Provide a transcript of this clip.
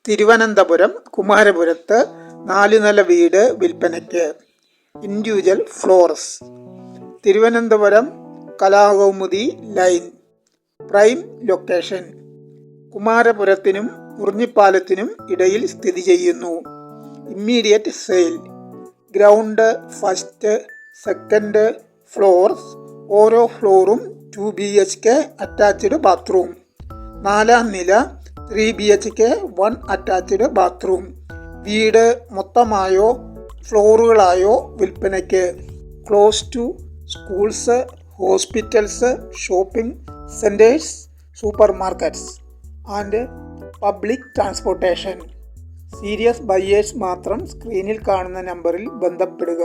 തിരുവനന്തപുരം കുമാരപുരത്ത് 4 നില വീട് വിൽപ്പനയ്ക്ക്. Individual floors. Thiruvananthapuram Kalakaumudi line. Prime location. കുമാരപുരത്തിനും ഉറിഞ്ഞിപ്പാലത്തിനും ഇടയിൽ സ്ഥിതി ചെയ്യുന്നു. Immediate sale. Ground, first, second floors. ഓരോ ഫ്ലോറും 2 BHK അറ്റാച്ച്ഡ് ബാത്റൂം. 4-ാം നില 3 BHK 1 അറ്റാച്ച്ഡ് ബാത്റൂം. വീട് മൊത്തമായോ ഫ്ലോറുകളായോ വിൽപ്പനയ്ക്ക്. Close to schools, hospitals, shopping centres, supermarkets and public transportation. Serious buyers മാത്രം സ്ക്രീനിൽ കാണുന്ന നമ്പറിൽ ബന്ധപ്പെടുക.